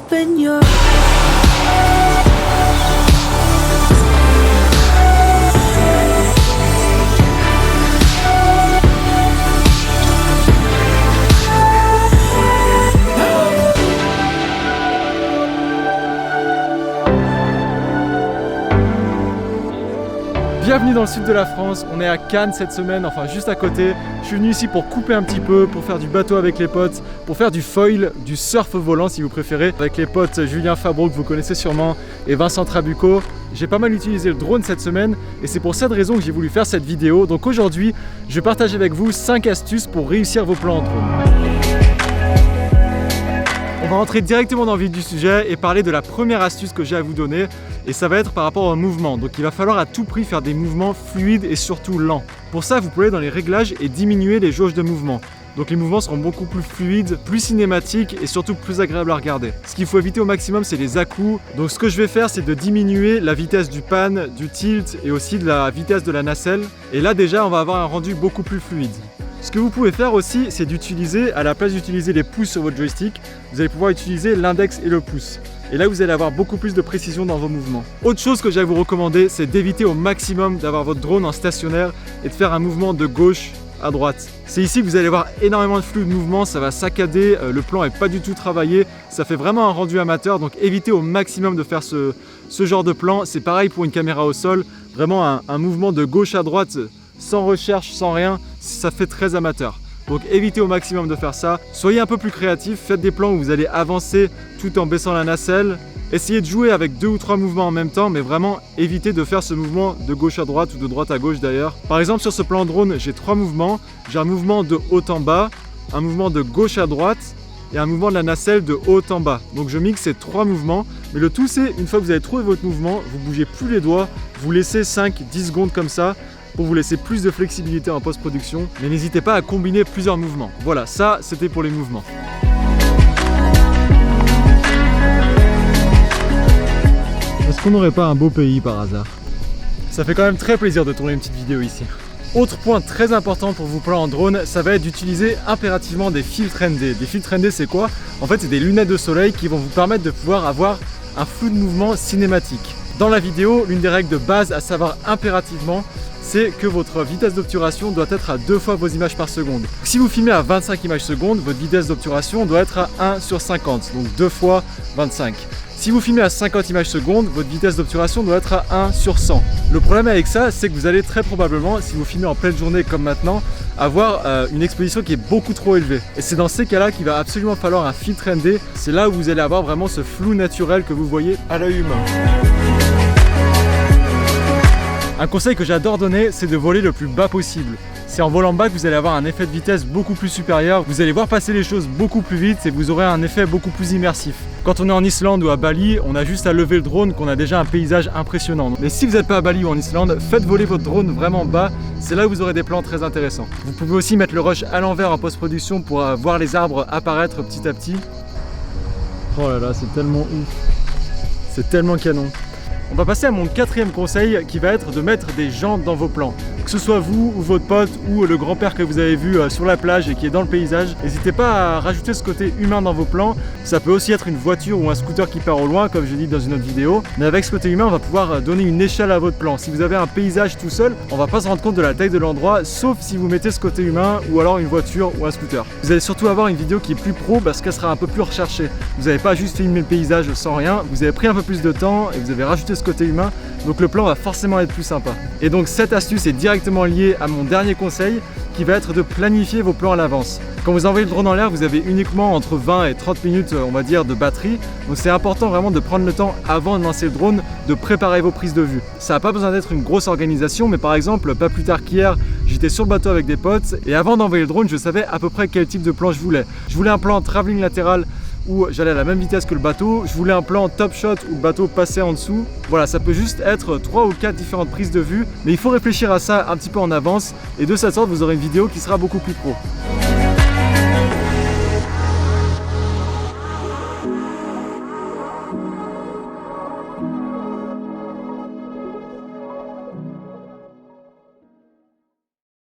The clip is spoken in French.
open your Bienvenue dans le sud de la France, on est à Cannes cette semaine, enfin juste à côté. Je suis venu ici pour couper un petit peu, pour faire du bateau avec les potes, pour faire du foil, du surf volant si vous préférez, avec les potes Julien Fabreau que vous connaissez sûrement et Vincent Trabucco. J'ai pas mal utilisé le drone cette semaine et c'est pour cette raison que j'ai voulu faire cette vidéo. Donc aujourd'hui, je vais partager avec vous 5 astuces pour réussir vos plans en drone. On va rentrer directement dans le vif du sujet et parler de la première astuce que j'ai à vous donner et ça va être par rapport au mouvement. Donc il va falloir à tout prix faire des mouvements fluides et surtout lents. Pour ça, vous pouvez aller dans les réglages et diminuer les jauges de mouvement. Donc les mouvements seront beaucoup plus fluides, plus cinématiques et surtout plus agréables à regarder. Ce qu'il faut éviter au maximum, c'est les à-coups. Donc ce que je vais faire, c'est de diminuer la vitesse du pan, du tilt et aussi de la vitesse de la nacelle. Et là déjà, on va avoir un rendu beaucoup plus fluide. Ce que vous pouvez faire aussi, c'est d'utiliser, à la place d'utiliser les pouces sur votre joystick, vous allez pouvoir utiliser l'index et le pouce. Et là, vous allez avoir beaucoup plus de précision dans vos mouvements. Autre chose que j'ai à vous recommander, c'est d'éviter au maximum d'avoir votre drone en stationnaire et de faire un mouvement de gauche à droite. C'est ici que vous allez avoir énormément de flux de mouvement, ça va saccader, le plan n'est pas du tout travaillé, ça fait vraiment un rendu amateur, donc évitez au maximum de faire ce genre de plan. C'est pareil pour une caméra au sol, vraiment un mouvement de gauche à droite, sans recherche, sans rien, ça fait très amateur. Donc évitez au maximum de faire ça. Soyez un peu plus créatif, faites des plans où vous allez avancer tout en baissant la nacelle. Essayez de jouer avec 2 ou 3 mouvements en même temps, mais vraiment évitez de faire ce mouvement de gauche à droite ou de droite à gauche d'ailleurs. Par exemple sur ce plan drone, j'ai 3 mouvements. J'ai un mouvement de haut en bas, un mouvement de gauche à droite et un mouvement de la nacelle de haut en bas. Donc je mixe ces 3 mouvements, mais le tout c'est, une fois que vous avez trouvé votre mouvement, vous bougez plus les doigts, vous laissez 5-10 secondes comme ça, pour vous laisser plus de flexibilité en post-production, mais n'hésitez pas à combiner plusieurs mouvements. Voilà, ça c'était pour les mouvements. Est-ce qu'on n'aurait pas un beau pays par hasard? Ça fait quand même très plaisir de tourner une petite vidéo ici. Autre point très important pour vos plans en drone, ça va être d'utiliser impérativement des filtres ND. Des filtres ND c'est quoi? En fait c'est des lunettes de soleil qui vont vous permettre de pouvoir avoir un flou de mouvement cinématique. Dans la vidéo, l'une des règles de base à savoir impérativement, c'est que votre vitesse d'obturation doit être à 2 fois vos images par seconde. Si vous filmez à 25 images secondes, votre vitesse d'obturation doit être à 1 sur 50, donc 2 fois 25. Si vous filmez à 50 images secondes, votre vitesse d'obturation doit être à 1 sur 100. Le problème avec ça, c'est que vous allez très probablement, si vous filmez en pleine journée comme maintenant, avoir une exposition qui est beaucoup trop élevée. Et c'est dans ces cas-là qu'il va absolument falloir un filtre ND. C'est là où vous allez avoir vraiment ce flou naturel que vous voyez à l'œil humain. Un conseil que j'adore donner, c'est de voler le plus bas possible. C'est en volant bas que vous allez avoir un effet de vitesse beaucoup plus supérieur, vous allez voir passer les choses beaucoup plus vite et vous aurez un effet beaucoup plus immersif. Quand on est en Islande ou à Bali, on a juste à lever le drone qu'on a déjà un paysage impressionnant. Mais si vous n'êtes pas à Bali ou en Islande, faites voler votre drone vraiment bas, c'est là où vous aurez des plans très intéressants. Vous pouvez aussi mettre le rush à l'envers en post-production pour voir les arbres apparaître petit à petit. Oh là là, c'est tellement ouf, c'est tellement canon. On va passer à mon 4e conseil qui va être de mettre des jantes dans vos plans. Que ce soit vous ou votre pote ou le grand-père que vous avez vu sur la plage et qui est dans le paysage, n'hésitez pas à rajouter ce côté humain dans vos plans. Ça peut aussi être une voiture ou un scooter qui part au loin comme je l'ai dit dans une autre vidéo. Mais avec ce côté humain, on va pouvoir donner une échelle à votre plan. Si vous avez un paysage tout seul, on va pas se rendre compte de la taille de l'endroit sauf si vous mettez ce côté humain ou alors une voiture ou un scooter. Vous allez surtout avoir une vidéo qui est plus pro parce qu'elle sera un peu plus recherchée. Vous n'avez pas juste filmé le paysage sans rien, vous avez pris un peu plus de temps et vous avez rajouté ce côté humain, donc le plan va forcément être plus sympa. Et donc cette astuce est directement liée à mon dernier conseil qui va être de planifier vos plans à l'avance. Quand vous envoyez le drone en l'air, vous avez uniquement entre 20 et 30 minutes on va dire de batterie, donc c'est important vraiment de prendre le temps avant de lancer le drone de préparer vos prises de vue. Ça n'a pas besoin d'être une grosse organisation, mais par exemple pas plus tard qu'hier j'étais sur le bateau avec des potes et avant d'envoyer le drone je savais à peu près quel type de plan je voulais. Je voulais un plan travelling latéral où j'allais à la même vitesse que le bateau, je voulais un plan top shot où le bateau passait en dessous. Voilà, ça peut juste être 3 ou 4 différentes prises de vue, mais il faut réfléchir à ça un petit peu en avance et de cette sorte vous aurez une vidéo qui sera beaucoup plus pro.